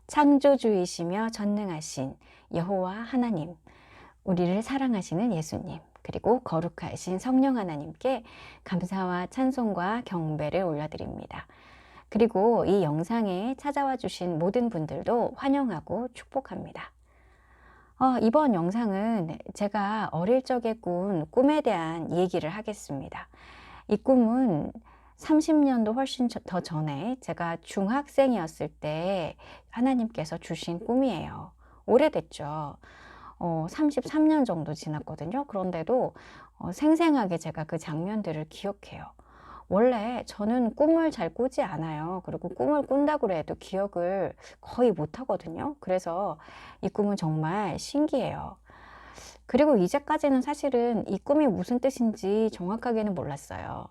창조주이시며 전능하신 여호와 하나님, 우리를 사랑하시는 예수님, 그리고 거룩하신 성령 하나님께 감사와 찬송과 경배를 올려드립니다. 그리고 이 영상에 찾아와 주신 모든 분들도 환영하고 축복합니다. 이번 영상은 제가 어릴 적에 꾼 꿈에 대한 얘기를 하겠습니다. 이 꿈은 30년도 훨씬 더 전에 제가 중학생이었을 때 하나님께서 주신 꿈이에요. 오래됐죠. 33년 정도 지났거든요. 그런데도 생생하게 제가 그 장면들을 기억해요. 원래 저는 꿈을 잘 꾸지 않아요. 그리고 꿈을 꾼다고 해도 기억을 거의 못 하거든요. 그래서 이 꿈은 정말 신기해요. 그리고 이제까지는 사실은 이 꿈이 무슨 뜻인지 정확하게는 몰랐어요.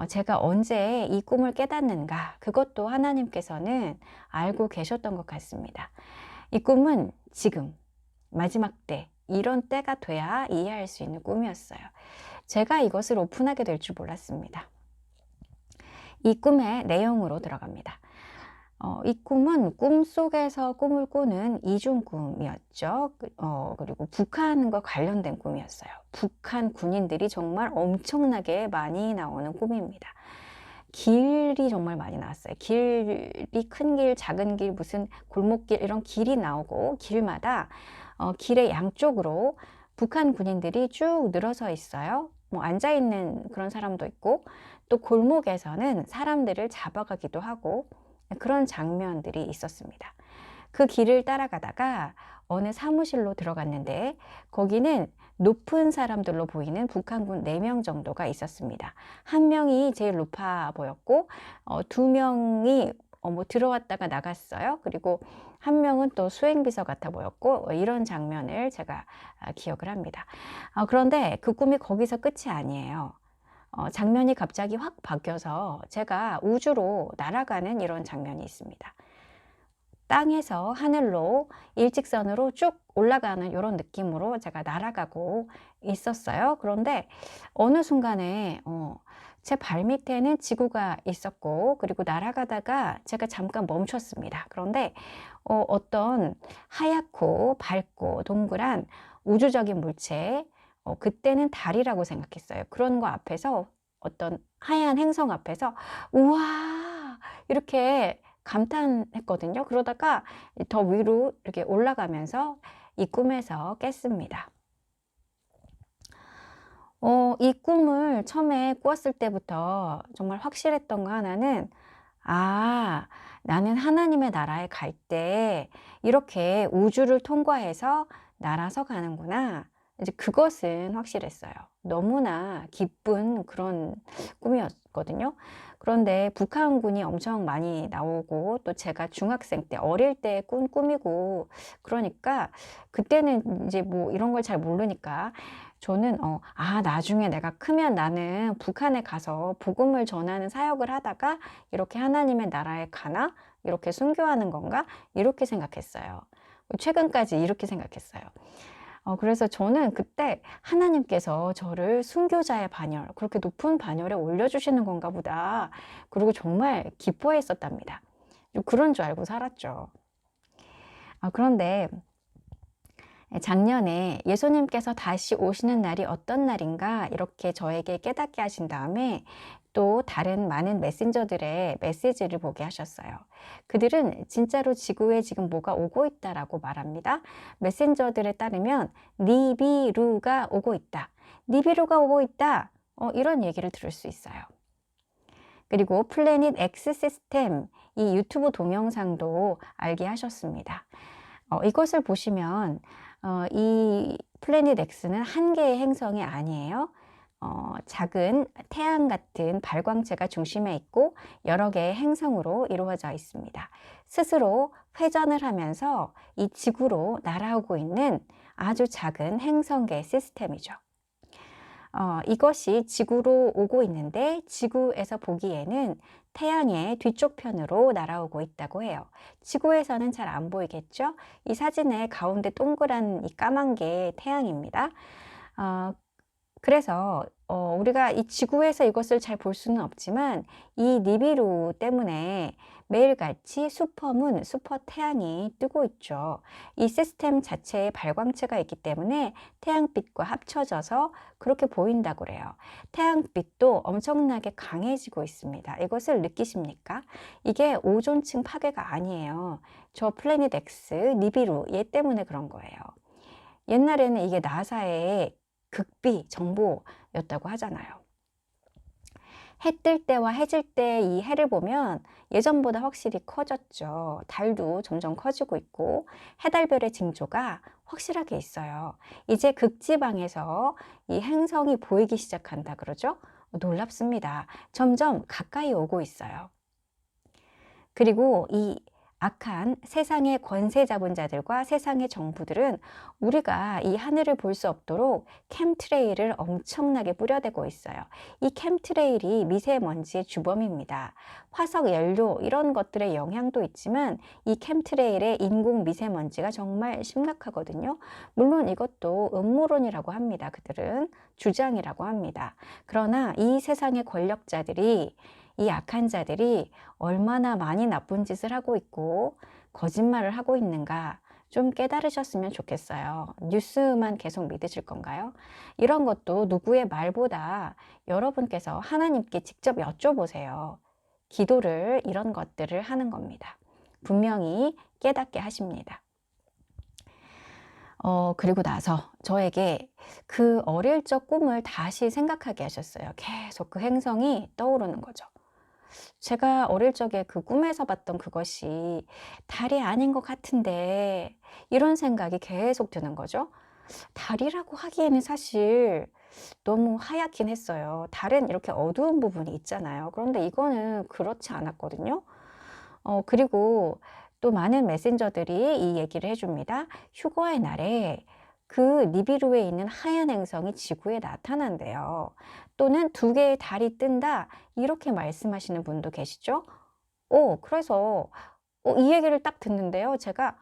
제가 언제 이 꿈을 깨닫는가, 그것도 하나님께서는 알고 계셨던 것 같습니다. 이 꿈은 지금, 마지막 때, 이런 때가 돼야 이해할 수 있는 꿈이었어요. 제가 이것을 오픈하게 될 줄 몰랐습니다. 이 꿈의 내용으로 들어갑니다. 이 꿈은 꿈속에서 꿈을 꾸는 이중꿈이었죠. 그리고 북한과 관련된 꿈이었어요. 북한 군인들이 정말 엄청나게 많이 나오는 꿈입니다. 길이 정말 많이 나왔어요. 길이 큰 길, 작은 길, 무슨 골목길 이런 길이 나오고 길마다 길의 양쪽으로 북한 군인들이 쭉 늘어서 있어요. 뭐 앉아있는 그런 사람도 있고 또 골목에서는 사람들을 잡아가기도 하고 그런 장면들이 있었습니다. 그 길을 따라가다가 어느 사무실로 들어갔는데 거기는 높은 사람들로 보이는 북한군 4명 정도가 있었습니다. 한 명이 제일 높아 보였고 2명이 뭐 들어왔다가 나갔어요. 그리고 한 명은 또 수행비서 같아 보였고 이런 장면을 제가 기억을 합니다. 그런데 그 꿈이 거기서 끝이 아니에요. 장면이 갑자기 확 바뀌어서 제가 우주로 날아가는 이런 장면이 있습니다. 땅에서 하늘로 일직선으로 쭉 올라가는 이런 느낌으로 제가 날아가고 있었어요. 그런데 어느 순간에 제 발밑에는 지구가 있었고 그리고 날아가다가 제가 잠깐 멈췄습니다. 그런데 어떤 하얗고 밝고 동그란 우주적인 물체, 그때는 달이라고 생각했어요. 그런 거 앞에서 어떤 하얀 행성 앞에서 우와 이렇게 감탄했거든요. 그러다가 더 위로 이렇게 올라가면서 이 꿈에서 깼습니다. 이 꿈을 처음에 꾸었을 때부터 정말 확실했던 거 하나는 나는 하나님의 나라에 갈 때 이렇게 우주를 통과해서 날아서 가는구나. 이제 그것은 확실했어요. 너무나 기쁜 그런 꿈이었거든요. 그런데 북한군이 엄청 많이 나오고 또 제가 중학생 때 어릴 때 꾼 꿈이고 그러니까 그때는 이제 뭐 이런 걸 잘 모르니까 저는 나중에 내가 크면 나는 북한에 가서 복음을 전하는 사역을 하다가 이렇게 하나님의 나라에 가나? 이렇게 순교하는 건가? 이렇게 생각했어요. 최근까지 이렇게 생각했어요. 그래서 저는 그때 하나님께서 저를 순교자의 반열, 그렇게 높은 반열에 올려주시는 건가 보다. 그리고 정말 기뻐했었답니다. 그런 줄 알고 살았죠. 그런데 작년에 예수님께서 다시 오시는 날이 어떤 날인가 이렇게 저에게 깨닫게 하신 다음에 또 다른 많은 메신저들의 메시지를 보게 하셨어요. 그들은 진짜로 지구에 지금 뭐가 오고 있다라고 말합니다. 메신저들에 따르면 니비루가 오고 있다. 니비루가 오고 있다. 이런 얘기를 들을 수 있어요. 그리고 플래닛 X 시스템, 이 유튜브 동영상도 알게 하셨습니다. 이것을 보시면 이 플래닛 X는 한 개의 행성이 아니에요. 작은 태양 같은 발광체가 중심에 있고 여러 개의 행성으로 이루어져 있습니다. 스스로 회전을 하면서 이 지구로 날아오고 있는 아주 작은 행성계 시스템이죠. 이것이 지구로 오고 있는데 지구에서 보기에는 태양의 뒤쪽 편으로 날아오고 있다고 해요. 지구에서는 잘 안 보이겠죠? 이 사진의 가운데 동그란 이 까만 게 태양입니다. 그래서 우리가 이 지구에서 이것을 잘 볼 수는 없지만 이 니비루 때문에 매일같이 슈퍼문, 슈퍼태양이 뜨고 있죠. 이 시스템 자체에 발광체가 있기 때문에 태양빛과 합쳐져서 그렇게 보인다고 그래요. 태양빛도 엄청나게 강해지고 있습니다. 이것을 느끼십니까? 이게 오존층 파괴가 아니에요. 저 플래닛 X, 니비루 얘 때문에 그런 거예요. 옛날에는 이게 나사의 극비 정보였다고 하잖아요. 해 뜰 때와 해질 때 이 해를 보면 예전보다 확실히 커졌죠. 달도 점점 커지고 있고 해달별의 징조가 확실하게 있어요. 이제 극지방에서 이 행성이 보이기 시작한다 그러죠? 놀랍습니다. 점점 가까이 오고 있어요. 그리고 이 악한 세상의 권세 잡은 자들과 세상의 정부들은 우리가 이 하늘을 볼 수 없도록 캠트레일을 엄청나게 뿌려대고 있어요. 이 캠트레일이 미세먼지의 주범입니다. 화석 연료 이런 것들의 영향도 있지만 이 캠트레일의 인공 미세먼지가 정말 심각하거든요. 물론 이것도 음모론이라고 합니다. 그들은 주장이라고 합니다. 그러나 이 세상의 권력자들이 이 악한 자들이 얼마나 많이 나쁜 짓을 하고 있고 거짓말을 하고 있는가 좀 깨달으셨으면 좋겠어요. 뉴스만 계속 믿으실 건가요? 이런 것도 누구의 말보다 여러분께서 하나님께 직접 여쭤보세요. 기도를 이런 것들을 하는 겁니다. 분명히 깨닫게 하십니다. 그리고 나서 저에게 그 어릴 적 꿈을 다시 생각하게 하셨어요. 계속 그 행성이 떠오르는 거죠. 제가 어릴 적에 그 꿈에서 봤던 그것이 달이 아닌 것 같은데 이런 생각이 계속 드는 거죠. 달이라고 하기에는 사실 너무 하얗긴 했어요. 달은 이렇게 어두운 부분이 있잖아요. 그런데 이거는 그렇지 않았거든요. 그리고 또 많은 메신저들이 이 얘기를 해줍니다. 휴거의 날에 그 니비루에 있는 하얀 행성이 지구에 나타난대요. 또는 두 개의 달이 뜬다. 이렇게 말씀하시는 분도 계시죠? 그래서 이 얘기를 딱 듣는데요. 제가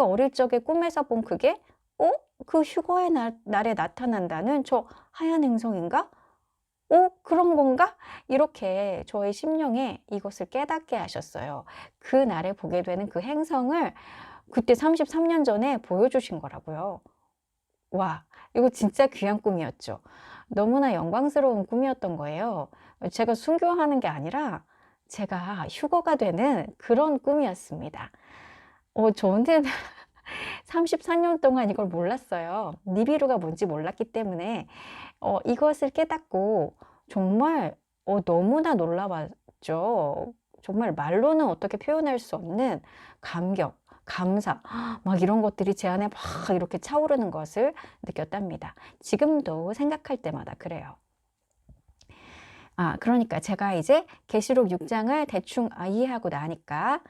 어릴 적에 꿈에서 본 그게 그 휴거의 날에 나타난다는 저 하얀 행성인가? 그런 건가? 이렇게 저의 심령에 이것을 깨닫게 하셨어요. 그 날에 보게 되는 그 행성을 그때 33년 전에 보여주신 거라고요. 와, 이거 진짜 귀한 꿈이었죠. 너무나 영광스러운 꿈이었던 거예요. 제가 순교하는 게 아니라 제가 휴거가 되는 그런 꿈이었습니다. 저는 34년 동안 이걸 몰랐어요. 니비루가 뭔지 몰랐기 때문에 이것을 깨닫고 정말 너무나 놀라웠죠. 정말 말로는 어떻게 표현할 수 없는 감격, 감사, 막 이런 것들이 제 안에 막 이렇게 차오르는 것을 느꼈답니다. 지금도 생각할 때마다 그래요. 그러니까 제가 이제 계시록 6장을 대충 이해하고 나니까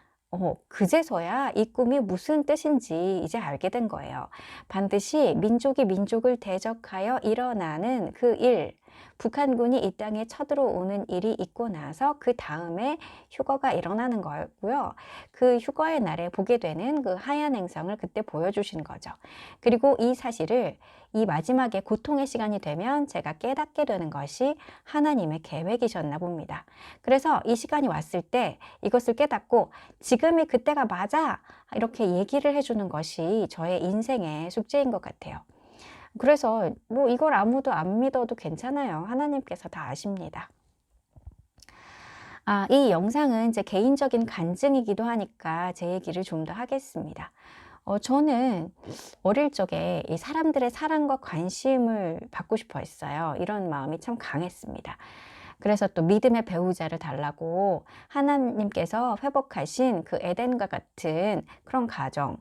그제서야 이 꿈이 무슨 뜻인지 이제 알게 된 거예요. 반드시 민족이 민족을 대적하여 일어나는 그 일, 북한군이 이 땅에 쳐들어오는 일이 있고 나서 그 다음에 휴거가 일어나는 거고요. 그 휴거의 날에 보게 되는 그 하얀 행성을 그때 보여주신 거죠. 그리고 이 사실을 이 마지막에 고통의 시간이 되면 제가 깨닫게 되는 것이 하나님의 계획이셨나 봅니다. 그래서 이 시간이 왔을 때 이것을 깨닫고 지금이 그때가 맞아! 이렇게 얘기를 해주는 것이 저의 인생의 숙제인 것 같아요. 그래서 뭐 이걸 아무도 안 믿어도 괜찮아요. 하나님께서 다 아십니다. 이 영상은 제 개인적인 간증이기도 하니까 제 얘기를 좀 더 하겠습니다. 저는 어릴 적에 이 사람들의 사랑과 관심을 받고 싶어 했어요. 이런 마음이 참 강했습니다. 그래서 또 믿음의 배우자를 달라고 하나님께서 회복하신 그 에덴과 같은 그런 가정,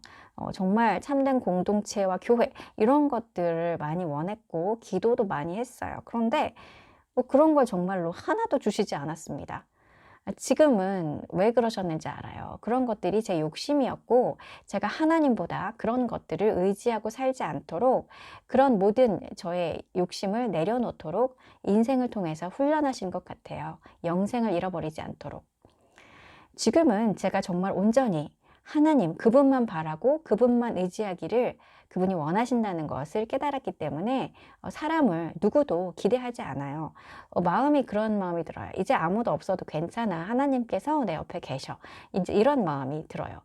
정말 참된 공동체와 교회 이런 것들을 많이 원했고 기도도 많이 했어요. 그런데 그런 걸 정말로 하나도 주시지 않았습니다. 지금은 왜 그러셨는지 알아요. 그런 것들이 제 욕심이었고 제가 하나님보다 그런 것들을 의지하고 살지 않도록 그런 모든 저의 욕심을 내려놓도록 인생을 통해서 훈련하신 것 같아요. 영생을 잃어버리지 않도록. 지금은 제가 정말 온전히 하나님, 그분만 바라고 그분만 의지하기를 그분이 원하신다는 것을 깨달았기 때문에 사람을 누구도 기대하지 않아요. 마음이 그런 마음이 들어요. 이제 아무도 없어도 괜찮아. 하나님께서 내 옆에 계셔. 이제 이런 마음이 들어요.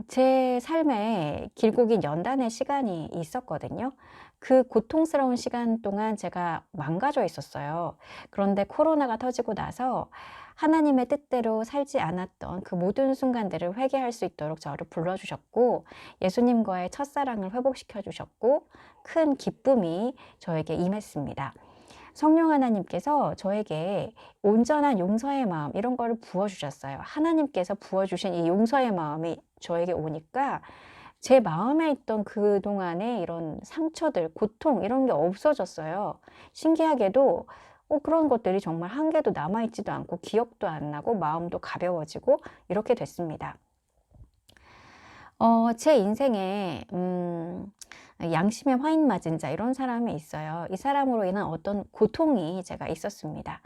제 삶에 길고 긴 연단의 시간이 있었거든요. 그 고통스러운 시간 동안 제가 망가져 있었어요. 그런데 코로나가 터지고 나서 하나님의 뜻대로 살지 않았던 그 모든 순간들을 회개할 수 있도록 저를 불러주셨고, 예수님과의 첫사랑을 회복시켜 주셨고, 큰 기쁨이 저에게 임했습니다. 성령 하나님께서 저에게 온전한 용서의 마음 이런 거를 부어주셨어요. 하나님께서 부어주신 이 용서의 마음이 저에게 오니까 제 마음에 있던 그동안의 이런 상처들, 고통 이런 게 없어졌어요. 신기하게도 그런 것들이 정말 한 개도 남아있지도 않고 기억도 안 나고 마음도 가벼워지고 이렇게 됐습니다. 제 인생에 양심의 화인 맞은 자 이런 사람이 있어요. 이 사람으로 인한 어떤 고통이 제가 있었습니다.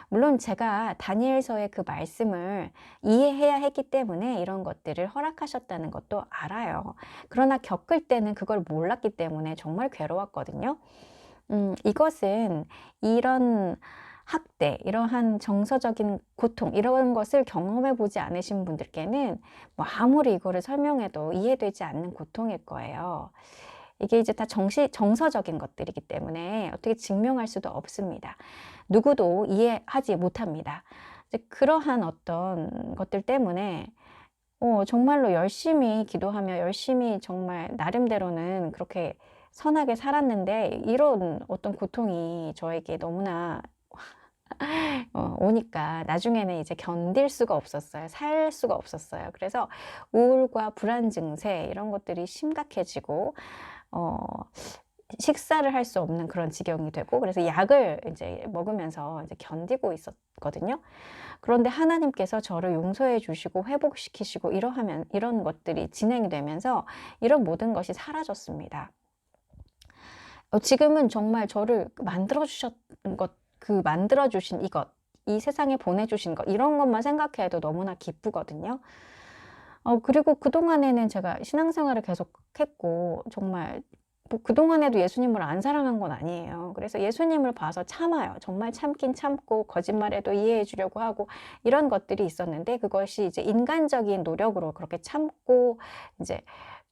물론 제가 다니엘서의 그 말씀을 이해해야 했기 때문에 이런 것들을 허락하셨다는 것도 알아요. 그러나 겪을 때는 그걸 몰랐기 때문에 정말 괴로웠거든요. 이것은 이런 학대, 이러한 정서적인 고통 이런 것을 경험해 보지 않으신 분들께는 뭐 아무리 이거를 설명해도 이해되지 않는 고통일 거예요. 이게 이제 다 정서적인 것들이기 때문에 어떻게 증명할 수도 없습니다. 누구도 이해하지 못합니다. 이제 그러한 어떤 것들 때문에 정말로 열심히 기도하며 열심히 정말 나름대로는 그렇게 선하게 살았는데 이런 어떤 고통이 저에게 너무나 오니까 나중에는 이제 견딜 수가 없었어요. 살 수가 없었어요. 그래서 우울과 불안 증세 이런 것들이 심각해지고 식사를 할 수 없는 그런 지경이 되고, 그래서 약을 이제 먹으면서 이제 견디고 있었거든요. 그런데 하나님께서 저를 용서해 주시고 회복시키시고 이런 것들이 진행이 되면서 이런 모든 것이 사라졌습니다. 지금은 정말 저를 만들어 주신 이것, 이 세상에 보내주신 것, 이런 것만 생각해도 너무나 기쁘거든요. 그리고 그동안에는 제가 신앙생활을 계속 했고, 정말 뭐 그동안에도 예수님을 안 사랑한 건 아니에요. 그래서 예수님을 봐서 참아요. 정말 참긴 참고, 거짓말해도 이해해 주려고 하고, 이런 것들이 있었는데, 그것이 이제 인간적인 노력으로 그렇게 참고, 이제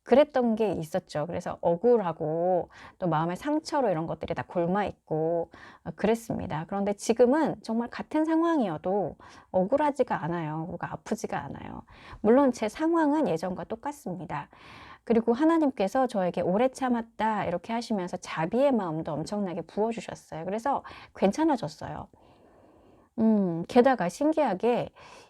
그랬던 게 있었죠. 그래서 억울하고 또 마음의 상처로 이런 것들이 다 골마 있고 그랬습니다. 그런데 지금은 정말 같은 상황이어도 억울하지가 않아요. 그리고 아프지가 않아요. 물론 제 상황은 예전과 똑같습니다. 그리고 하나님께서 저에게 오래 참았다 이렇게 하시면서 자비의 마음도 엄청나게 부어주셨어요. 그래서 괜찮아졌어요. 게다가 신기하게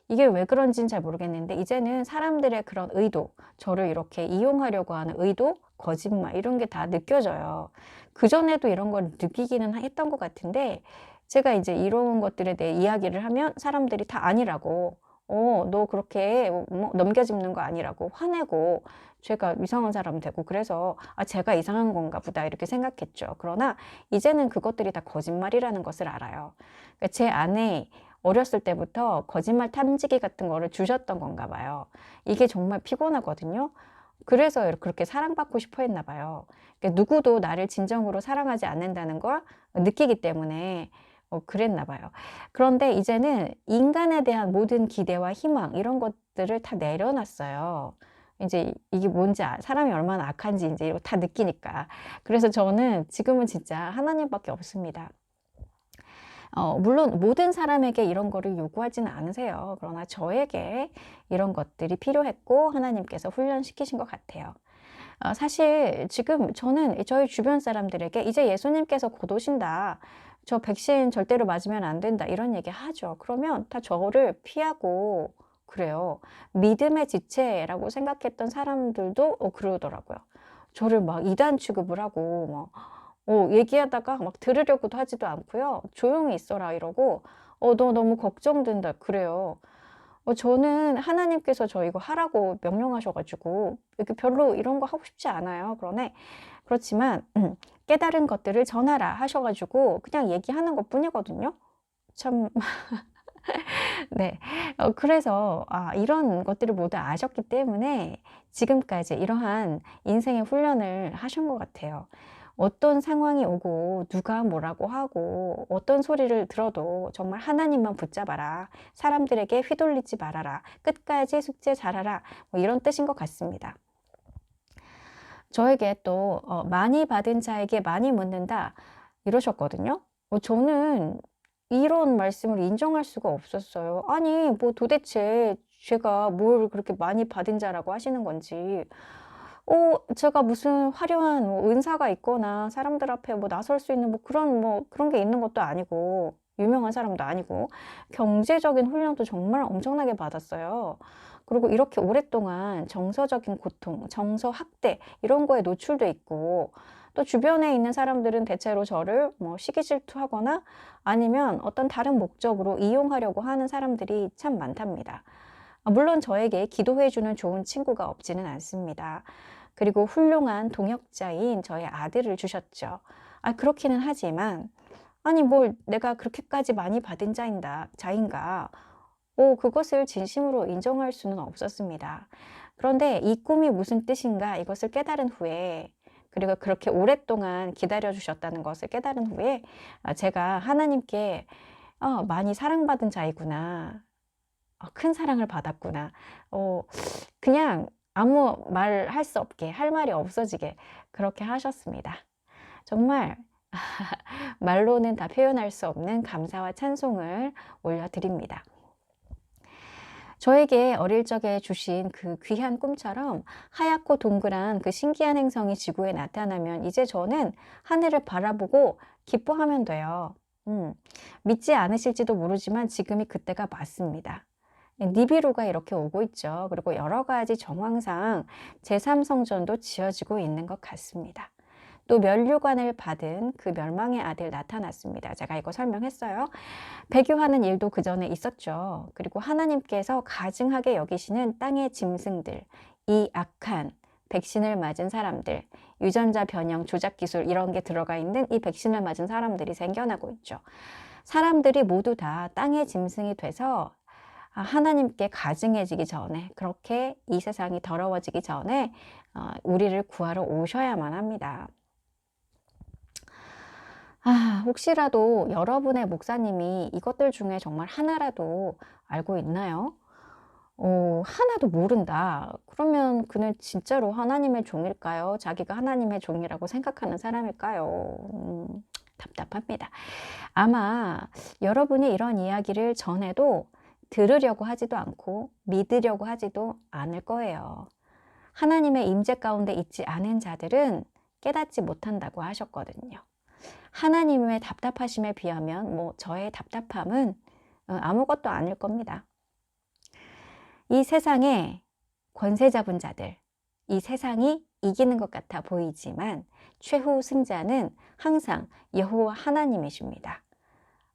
이게 왜 그런지는 잘 모르겠는데 이제는 사람들의 그런 의도, 저를 이렇게 이용하려고 하는 의도, 거짓말 이런 게 다 느껴져요. 그전에도 이런 걸 느끼기는 했던 것 같은데 제가 이제 이런 것들에 대해 이야기를 하면 사람들이 다 아니라고 너 그렇게 뭐 넘겨짚는 거 아니라고 화내고 제가 이상한 사람 되고 그래서 제가 이상한 건가 보다 이렇게 생각했죠. 그러나 이제는 그것들이 다 거짓말이라는 것을 알아요. 그러니까 제 안에 어렸을 때부터 거짓말 탐지기 같은 거를 주셨던 건가 봐요. 이게 정말 피곤하거든요. 그래서 그렇게 사랑받고 싶어 했나 봐요. 그러니까 누구도 나를 진정으로 사랑하지 않는다는 걸 느끼기 때문에 그랬나 봐요. 그런데 이제는 인간에 대한 모든 기대와 희망 이런 것들을 다 내려놨어요. 이제 이게 뭔지 사람이 얼마나 악한지 이제 다 느끼니까. 그래서 저는 지금은 진짜 하나님밖에 없습니다. 물론 모든 사람에게 이런 거를 요구하지는 않으세요. 그러나 저에게 이런 것들이 필요했고 하나님께서 훈련시키신 것 같아요. 사실 지금 저는 저희 주변 사람들에게 이제 예수님께서 곧 오신다. 저 백신 절대로 맞으면 안 된다. 이런 얘기 하죠. 그러면 다 저를 피하고 그래요. 믿음의 지체라고 생각했던 사람들도 그러더라고요. 저를 막 이단 취급을 하고 얘기하다가 막 들으려고도 하지도 않고요. 조용히 있어라 이러고 너 너무 걱정된다 그래요. 저는 하나님께서 저 이거 하라고 명령하셔가지고 이렇게 별로 이런 거 하고 싶지 않아요. 그렇지만 깨달은 것들을 전하라 하셔가지고 그냥 얘기하는 것 뿐이거든요. 참 네. 그래서 이런 것들을 모두 아셨기 때문에 지금까지 이러한 인생의 훈련을 하신 것 같아요. 어떤 상황이 오고 누가 뭐라고 하고 어떤 소리를 들어도 정말 하나님만 붙잡아라. 사람들에게 휘둘리지 말아라. 끝까지 숙제 잘하라. 뭐 이런 뜻인 것 같습니다. 저에게 또 많이 받은 자에게 많이 묻는다 이러셨거든요. 저는 이런 말씀을 인정할 수가 없었어요. 아니 뭐 도대체 제가 뭘 그렇게 많이 받은 자라고 하시는 건지, 제가 무슨 화려한 뭐 은사가 있거나 사람들 앞에 뭐 나설 수 있는 뭐 그런 게 있는 것도 아니고 유명한 사람도 아니고 경제적인 훈련도 정말 엄청나게 받았어요. 그리고 이렇게 오랫동안 정서적인 고통, 정서 학대 이런 거에 노출돼 있고, 또 주변에 있는 사람들은 대체로 저를 뭐 시기 질투하거나 아니면 어떤 다른 목적으로 이용하려고 하는 사람들이 참 많답니다. 물론 저에게 기도해 주는 좋은 친구가 없지는 않습니다. 그리고 훌륭한 동역자인 저의 아들을 주셨죠. 그렇기는 하지만 아니 뭘 내가 그렇게까지 많이 받은 자인가? 그것을 진심으로 인정할 수는 없었습니다. 그런데 이 꿈이 무슨 뜻인가 이것을 깨달은 후에, 그리고 그렇게 오랫동안 기다려 주셨다는 것을 깨달은 후에 제가 하나님께 많이 사랑받은 자이구나. 큰 사랑을 받았구나. 그냥 아무 말 할 수 없게, 할 말이 없어지게 그렇게 하셨습니다. 정말 말로는 다 표현할 수 없는 감사와 찬송을 올려드립니다. 저에게 어릴 적에 주신 그 귀한 꿈처럼 하얗고 동그란 그 신기한 행성이 지구에 나타나면 이제 저는 하늘을 바라보고 기뻐하면 돼요. 믿지 않으실지도 모르지만 지금이 그때가 맞습니다. 니비루가 이렇게 오고 있죠. 그리고 여러 가지 정황상 제3성전도 지어지고 있는 것 같습니다. 또 면류관을 받은 그 멸망의 아들 나타났습니다. 제가 이거 설명했어요. 배교하는 일도 그 전에 있었죠. 그리고 하나님께서 가증하게 여기시는 땅의 짐승들, 이 악한 백신을 맞은 사람들, 유전자 변형, 조작 기술 이런 게 들어가 있는 이 백신을 맞은 사람들이 생겨나고 있죠. 사람들이 모두 다 땅의 짐승이 돼서 하나님께 가증해지기 전에, 그렇게 이 세상이 더러워지기 전에 우리를 구하러 오셔야만 합니다. 혹시라도 여러분의 목사님이 이것들 중에 정말 하나라도 알고 있나요? 하나도 모른다. 그러면 그는 진짜로 하나님의 종일까요? 자기가 하나님의 종이라고 생각하는 사람일까요? 답답합니다. 아마 여러분이 이런 이야기를 전해도 들으려고 하지도 않고 믿으려고 하지도 않을 거예요. 하나님의 임재 가운데 있지 않은 자들은 깨닫지 못한다고 하셨거든요. 하나님의 답답하심에 비하면 뭐 저의 답답함은 아무것도 아닐 겁니다. 이 세상에 권세 잡은 자들, 이 세상이 이기는 것 같아 보이지만 최후 승자는 항상 여호와 하나님이십니다.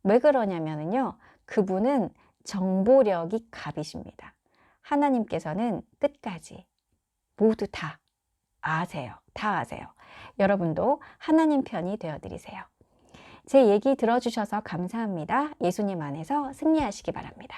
왜 그러냐면요, 그분은 정보력이 갑이십니다. 하나님께서는 끝까지 모두 다 아세요. 다 아세요. 여러분도 하나님 편이 되어드리세요. 제 얘기 들어주셔서 감사합니다. 예수님 안에서 승리하시기 바랍니다.